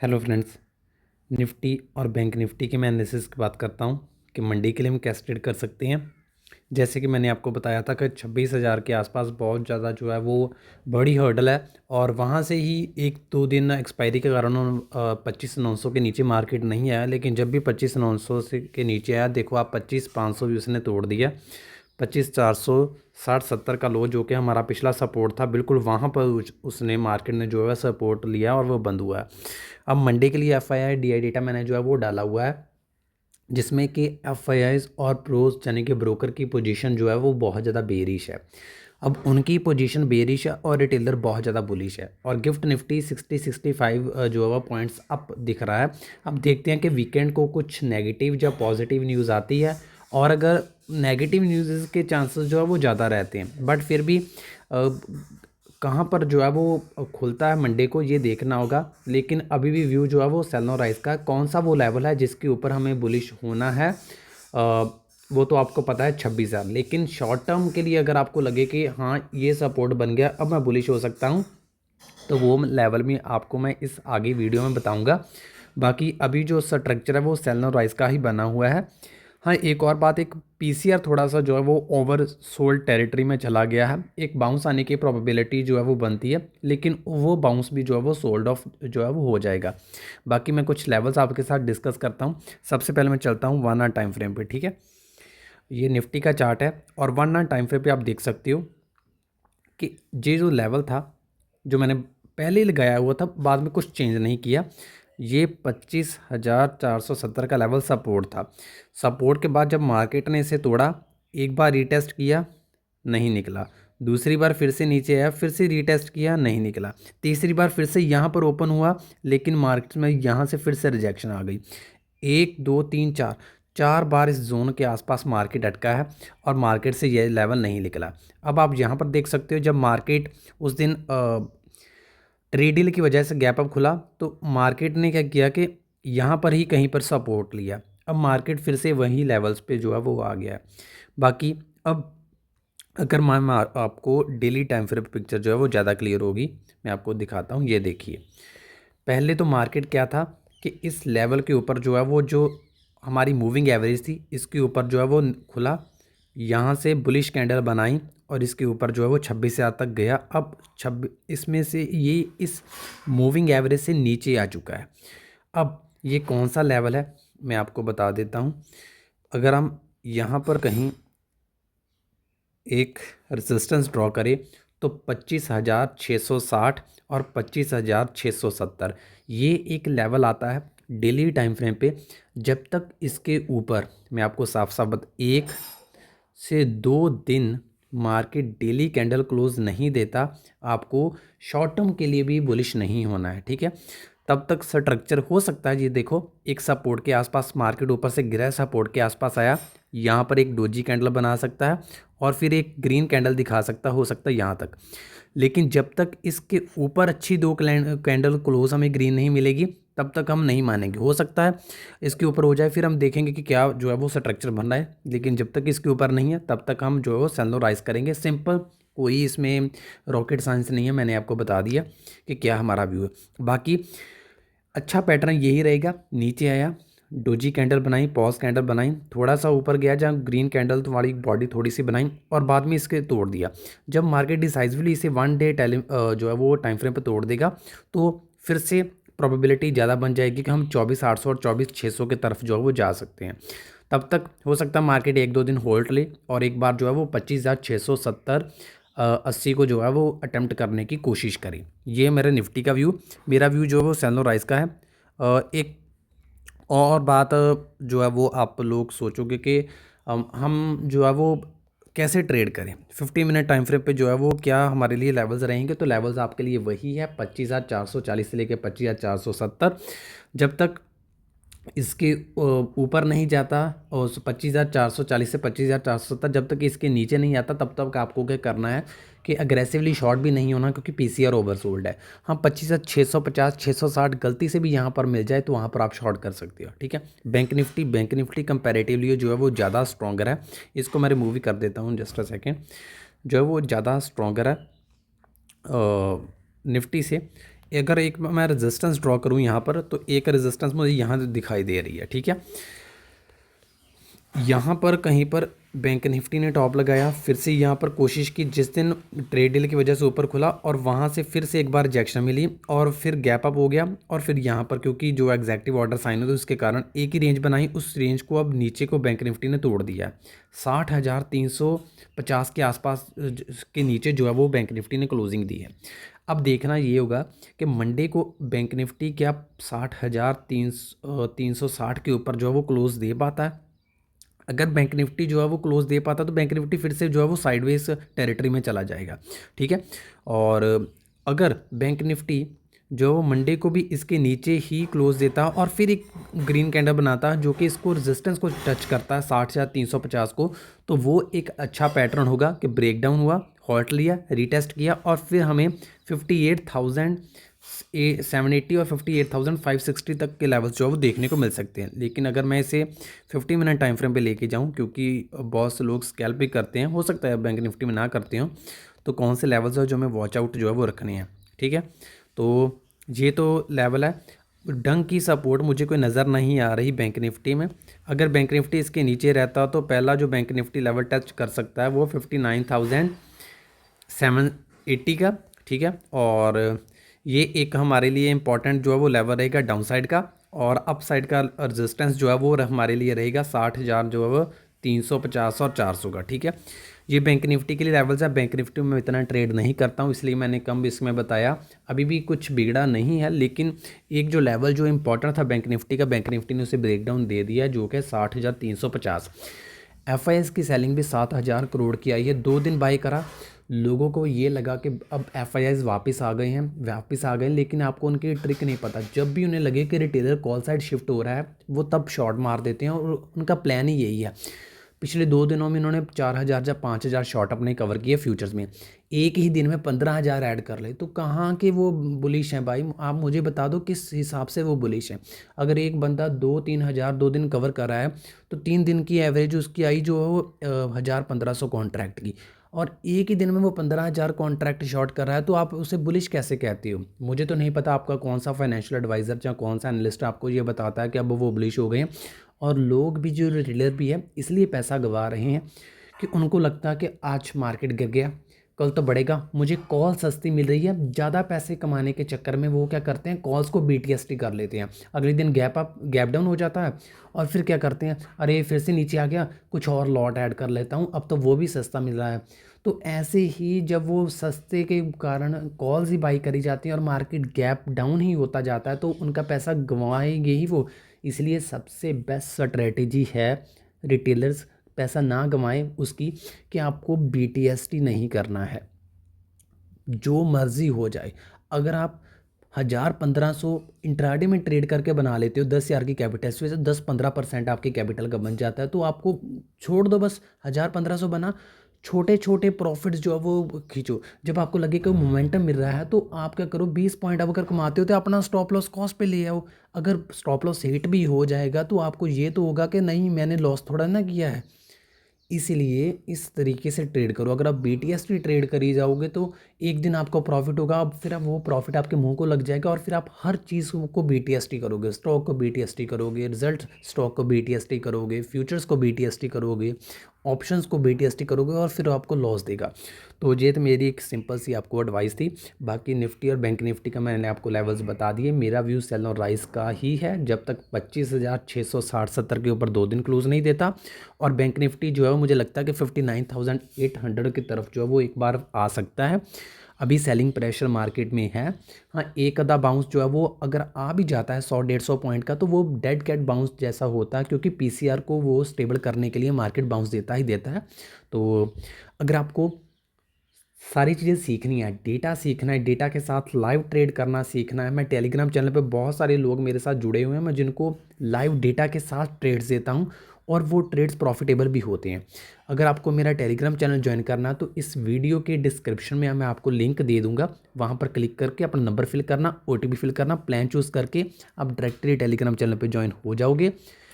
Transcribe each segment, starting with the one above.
Hello friends. Nifty और bank Nifty के मैं एनालिसिस की बात करता हूँ कि मंडी के लिए हम कैसे ट्रेड कर सकते हैं। जैसे कि मैंने आपको बताया था कि 26,000 के आसपास बहुत ज़्यादा जो है वो बड़ी हर्डल है और वहाँ से ही एक दो दिन एक्सपायरी के कारण 25,900 के नीचे मार्केट नहीं आया। लेकिन जब भी 25,900 से के नीचे आया, देखो आप 25,500 भी उसने तोड़ दिया। 25,460-70 का लो जो कि हमारा पिछला सपोर्ट था, बिल्कुल वहाँ पर उसने मार्केट ने जो है सपोर्ट लिया और वो बंद हुआ है। अब मंडे के लिए FII DI डेटा मैंने जो है वो डाला हुआ है, जिसमें कि FIIs और प्रोज यानी कि ब्रोकर की पोजीशन जो है वो बहुत ज़्यादा बेरिश है। अब उनकी पोजीशन बेरिश है और रिटेलर बहुत ज़्यादा बुलिश है और गिफ्ट निफ्टी 60-65 जो है वो पॉइंट्स अप दिख रहा है। अब देखते हैं कि वीकेंड को कुछ नेगेटिव या पॉजिटिव न्यूज़ आती है, और अगर नेगेटिव न्यूज़ के चांसेस जो है वो ज़्यादा रहते हैं, बट फिर भी कहाँ पर जो है वो खुलता है मंडे को ये देखना होगा। लेकिन अभी भी व्यू जो है वो सेल नो राइज का कौन सा वो लेवल है जिसके ऊपर हमें बुलिश होना है, वो तो आपको पता है 26,000। लेकिन शॉर्ट टर्म के लिए अगर आपको लगे कि हाँ ये सपोर्ट बन गया, अब मैं बुलिश हो सकता हूँ, तो वो लेवल में आपको मैं इस आगे वीडियो में बताऊंगा। बाकी अभी जो स्ट्रक्चर है वो सेल नो राइज का ही बना हुआ है। हाँ, एक और बात, एक PCR थोड़ा सा जो है वो ओवर सोल्ड टेरिटरी में चला गया है। एक बाउंस आने की प्रोबेबिलिटी जो है वो बनती है, लेकिन वो बाउंस भी जो है वो सोल्ड ऑफ जो है वो हो जाएगा। बाकी मैं कुछ लेवल्स आपके साथ डिस्कस करता हूँ। सबसे पहले मैं चलता हूँ 1 आवर टाइम फ्रेम पे, ठीक है। ये निफ्टी का चार्ट है और 1 आवर टाइम फ्रेम पे आप देख सकते हो कि ये जो लेवल था जो मैंने पहले ही लगाया हुआ था, बाद में कुछ चेंज नहीं किया। ये 25,470 का लेवल सपोर्ट था। सपोर्ट के बाद जब मार्केट ने इसे तोड़ा, एक बार रीटेस्ट किया, नहीं निकला। दूसरी बार फिर से नीचे आया, फिर से रीटेस्ट किया, नहीं निकला। तीसरी बार फिर से यहाँ पर ओपन हुआ, लेकिन मार्केट में यहाँ से फिर से रिजेक्शन आ गई। 1 2 3 4 चार बार इस जोन के आसपास मार्केट अटका है और मार्केट से यह लेवल नहीं निकला। अब आप यहाँ पर देख सकते हो, जब मार्केट उस दिन ट्रेड डील की वजह से गैप अप खुला, तो मार्केट ने क्या किया कि यहाँ पर ही कहीं पर सपोर्ट लिया। अब मार्केट फिर से वही लेवल्स पे जो है वो आ गया है। बाकी अब अगर मैं आपको डेली टाइम फ्रेम पिक्चर जो है वो ज़्यादा क्लियर होगी, मैं आपको दिखाता हूँ। ये देखिए, पहले तो मार्केट क्या था कि इस लेवल के ऊपर जो है वो जो हमारी मूविंग एवरेज थी, इसके ऊपर जो है वो खुला, यहाँ से बुलिश कैंडल बनाई और इसके ऊपर जो है वो 26,000 तक गया। अब 26 इसमें से ये इस मूविंग एवरेज से नीचे आ चुका है। अब ये कौन सा लेवल है मैं आपको बता देता हूँ। अगर हम यहाँ पर कहीं एक रेजिस्टेंस ड्रॉ करें तो 25,660 और 25,670 ये एक लेवल आता है डेली टाइम फ्रेम पे। जब तक इसके ऊपर, मैं आपको साफ साफ 1 से 2 दिन मार्केट डेली कैंडल क्लोज नहीं देता, आपको शॉर्ट टर्म के लिए भी बुलिश नहीं होना है, ठीक है। तब तक स्ट्रक्चर हो सकता है, ये देखो एक सपोर्ट के आसपास मार्केट ऊपर से गिरा, सपोर्ट के आसपास आया, यहाँ पर एक डोजी कैंडल बना सकता है और फिर एक ग्रीन कैंडल दिखा सकता, हो सकता है यहाँ तक। लेकिन जब तक इसके ऊपर अच्छी दो कैंडल क्लोज हमें ग्रीन नहीं मिलेगी, तब तक हम नहीं मानेंगे। हो सकता है इसके ऊपर हो जाए, फिर हम देखेंगे कि क्या जो है वो स्ट्रक्चर बन रहा है। लेकिन जब तक इसके ऊपर नहीं है, तब तक हम जो है वो सेल नो राइज करेंगे। सिंपल, कोई इसमें रॉकेट साइंस नहीं है, मैंने आपको बता दिया कि क्या हमारा व्यू है। बाकी अच्छा पैटर्न यही रहेगा। नीचे आया, डोजी कैंडल बनाई, पॉज कैंडल बनाई, थोड़ा सा ऊपर गया जहाँ ग्रीन कैंडल वाली बॉडी थोड़ी सी बनाई और बाद में इसके तोड़ दिया। जब मार्केट डिसाइसिवली इसे 1 डे जो है वो टाइम फ्रेम पे तोड़ देगा, तो फिर से प्रोबेबिलिटी ज़्यादा बन जाएगी कि हम 24,800 और 24,600 के तरफ जो है वो जा सकते हैं। तब तक हो सकता है मार्केट 1 2 दिन होल्ड ले और एक बार जो है वो 25,670 80 को जो है वो अटेम्प्ट करने की कोशिश करें। ये मेरे निफ्टी का व्यू। मेरा व्यू जो है वो सेल नो राइज का है। एक और बात जो है वो आप लोग सोचोगे कि हम जो है वो कैसे ट्रेड करें 50 मिनट टाइम फ्रेम पे, जो है वो क्या हमारे लिए लेवल्स रहेंगे। तो लेवल्स आपके लिए वही है 25,440 से लेकर 25,470। जब तक इसके ऊपर नहीं जाता, और 25,440 से 25,470 जब तक इसके नीचे नहीं आता, तब तक आपको क्या करना है कि अग्रेसिवली शॉर्ट भी नहीं होना, क्योंकि PCR ओवरसोल्ड है। हाँ, 25,650 660 गलती से भी यहाँ पर मिल जाए तो वहाँ पर आप शॉर्ट कर सकते हो, ठीक है। बैंक निफ्टी कंपैरेटिवली जो है वो ज़्यादा स्ट्रॉन्गर है। इसको मैं रिमूव ही कर देता हूँ, जस्ट अ सेकेंड। जो है वो ज़्यादा स्ट्रॉन्गर है निफ्टी से। अगर एक मैं रेजिस्टेंस ड्रॉ करूँ यहाँ पर, तो एक रेजिस्टेंस मुझे यहाँ दिखाई दे रही है, ठीक है। यहाँ पर कहीं पर बैंक निफ्टी ने टॉप लगाया, फिर से यहाँ पर कोशिश की, जिस दिन ट्रेड डील की वजह से ऊपर खुला और वहाँ से फिर से एक बार रिजेक्शन मिली और फिर गैप अप हो गया, और फिर यहाँ पर क्योंकि जो एग्जैक्टिव ऑर्डर साइन हुए उसके कारण एक ही रेंज बनाई, उस रेंज को अब नीचे को बैंक निफ्टी ने तोड़ दिया है। 60,350 के आसपास के नीचे जो है वो बैंक निफ्टी ने क्लोजिंग दी है। अब देखना ये होगा कि मंडे को बैंक निफ्टी क्या 60,360 के ऊपर जो है वो क्लोज दे पाता है। अगर बैंक निफ्टी जो है वो क्लोज दे पाता तो बैंक निफ्टी फिर से जो है वो साइडवेज टेरिटरी में चला जाएगा, ठीक है। और अगर बैंक निफ्टी जो वो मंडे को भी इसके नीचे ही क्लोज देता और फिर एक ग्रीन कैंडल बनाता जो कि इसको रेजिस्टेंस को टच करता है 60,350 को, तो वो एक अच्छा पैटर्न होगा कि ब्रेक डाउन हुआ, हॉल्ट लिया, रीटेस्ट किया और फिर हमें 58,780 और 58,560 तक के लेवल्स जो है वो देखने को मिल सकते हैं। लेकिन अगर मैं इसे 50 मिनट टाइम फ्रेम पे लेके जाऊं, क्योंकि बहुत से लोग स्कैल्प भी करते हैं, हो सकता है बैंक निफ्टी में ना करते हो, तो कौन से लेवल्स है जो हमें वॉच आउट जो है वो रखने हैं, ठीक है। तो ये तो लेवल है, डंक की सपोर्ट मुझे कोई नज़र नहीं आ रही बैंक निफ्टी में। अगर बैंक निफ्टी इसके नीचे रहता तो पहला जो बैंक निफ्टी लेवल टच कर सकता है वो 59,780 का, ठीक है। और ये एक हमारे लिए इम्पॉर्टेंट जो है वो लेवल रहेगा डाउन साइड का, और अप साइड का रेजिस्टेंस जो है वो हमारे लिए रहेगा 60,000 जो है वो 350 और 400 का, ठीक है। ये बैंक निफ्टी के लिए लेवल्स है। बैंक निफ्टी में इतना ट्रेड नहीं करता हूँ, इसलिए मैंने कम इसमें बताया। अभी भी कुछ बिगड़ा नहीं है, लेकिन एक जो लेवल जो इंपॉर्टेंट था बैंक निफ्टी का, बैंक निफ्टी ने उसे ब्रेकडाउन दे दिया, जो कि 60,350। एफआईआईज़ की सेलिंग भी 7,000 करोड़ की आई है। 2 दिन बाय करा, लोगों को ये लगा कि अब एफआईआईज़ वापस आ गए हैं, लेकिन आपको उनकी ट्रिक नहीं पता। जब भी उन्हें लगे कि रिटेलर कॉल साइड शिफ्ट हो रहा है, वो तब शॉर्ट मार देते हैं, और उनका प्लान ही यही है। पिछले 2 दिनों में इन्होंने 4,000 या 5,000 शॉर्ट अपने कवर किए फ्यूचर्स में, एक ही दिन में 15,000 ऐड कर ले। तो कहाँ के वो बुलिश हैं भाई, आप मुझे बता दो किस हिसाब से वो बुलिश हैं। अगर एक बंदा 2-3 हज़ार 2 दिन कवर कर रहा है, तो 3 दिन की एवरेज उसकी आई जो है वो 1,000-1,500 कॉन्ट्रैक्ट की, और एक ही दिन में वो 15,000 कॉन्ट्रैक्ट शॉर्ट कर रहा है, तो आप उसे बुलिश कैसे कहते हो। मुझे तो नहीं पता आपका कौन सा फाइनेंशियल एडवाइज़र या कौन सा एनालिस्ट आपको ये बताता है कि अब वो बुलिश हो गए हैं। और लोग भी जो रिटेलर भी है इसलिए पैसा गंवा रहे हैं कि उनको लगता है कि आज मार्केट गिर गया, कल तो बढ़ेगा, मुझे कॉल सस्ती मिल रही है। ज़्यादा पैसे कमाने के चक्कर में वो क्या करते हैं, कॉल्स को बीटीएसटी कर लेते हैं। अगले दिन गैप डाउन हो जाता है, और फिर क्या करते हैं, अरे फिर से नीचे आ गया, कुछ और लॉट ऐड कर लेता हूँ, अब तो वो भी सस्ता मिल रहा है। तो ऐसे ही जब वो सस्ते के कारण कॉल्स ही बाई करी जाती हैं और मार्केट गैप डाउन ही होता जाता है, तो उनका पैसा गंवाएंगे ही वो। इसलिए सबसे बेस्ट स्ट्रेटेजी है रिटेलर्स पैसा ना गंवाएं उसकी, कि आपको बीटीएसटी नहीं करना है, जो मर्ज़ी हो जाए। अगर आप 1,000-1,500 इंट्राडे में ट्रेड करके बना लेते हो 10,000 की कैपिटल से, 10-15% आपके कैपिटल का बन जाता है, तो आपको छोड़ दो, बस 1,000-1,500 बना, छोटे छोटे प्रॉफिट्स जो है वो खींचो। जब आपको लगे कि मोमेंटम मिल रहा है, तो आप क्या करो, 20 पॉइंट अगर कमाते हो तो अपना स्टॉप लॉस कॉस्ट पे ले आओ। अगर स्टॉप लॉस हिट भी हो जाएगा, तो आपको ये तो होगा कि नहीं मैंने लॉस थोड़ा ना किया है। इसलिए इस तरीके से ट्रेड करो। अगर आप बीटीएसटी ट्रेड करी जाओगे, तो एक दिन आपको प्रॉफिट होगा, अब फिर आप वो प्रॉफिट आपके मुंह को लग जाएगा, और फिर आप हर चीज़ को बीटीएसटी करोगे, स्टॉक को बीटीएसटी करोगे, रिजल्ट स्टॉक को बीटीएसटी करोगे, फ्यूचर्स को बीटीएसटी करोगे, ऑप्शंस को बीटीएसटी करोगे, और फिर आपको लॉस देगा। तो ये तो मेरी एक सिंपल सी आपको एडवाइस थी। बाकी निफ्टी और बैंक निफ्टी का मैंने आपको लेवल्स बता दिए। मेरा व्यू सेल और राइस का ही है, जब तक 25,660-70 के ऊपर 2 दिन क्लोज नहीं देता। और बैंक निफ्टी जो है वो मुझे लगता है कि 59,800 की तरफ जो है वो एक बार आ सकता है। अभी सेलिंग प्रेशर मार्केट में है। हाँ, एक आधा बाउंस जो है वो अगर आ भी जाता है 100-150 पॉइंट का, तो वो डेड कैट बाउंस जैसा होता है, क्योंकि पीसीआर को वो स्टेबल करने के लिए मार्केट बाउंस देता ही देता है। तो अगर आपको सारी चीज़ें सीखनी है, डेटा सीखना है, डेटा के साथ लाइव ट्रेड करना सीखना है, मैं टेलीग्राम चैनल पे बहुत सारे लोग मेरे साथ जुड़े हुए हैं, मैं जिनको लाइव डेटा के साथ ट्रेड्स देता हूं, और वो ट्रेड्स प्रॉफिटेबल भी होते हैं। अगर आपको मेरा टेलीग्राम चैनल ज्वाइन करना है, तो इस वीडियो के डिस्क्रिप्शन में मैं आपको लिंक दे दूंगा, वहाँ पर क्लिक करके अपना नंबर फिल करना, ओटीपी फिल करना, प्लान चूज़ करके आप डायरेक्टली टेलीग्राम चैनल पर ज्वाइन हो जाओगे,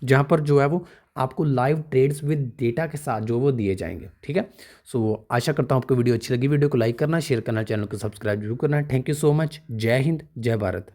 जहाँ पर जो है वो आपको लाइव ट्रेड्स विद डेटा के साथ जो वो दिए जाएंगे। ठीक है, सो आशा करता हूँ आपको वीडियो अच्छी लगी। वीडियो को लाइक करना, शेयर करना, चैनल को सब्सक्राइब जरूर करना। Thank you so much. जय हिंद, जय भारत।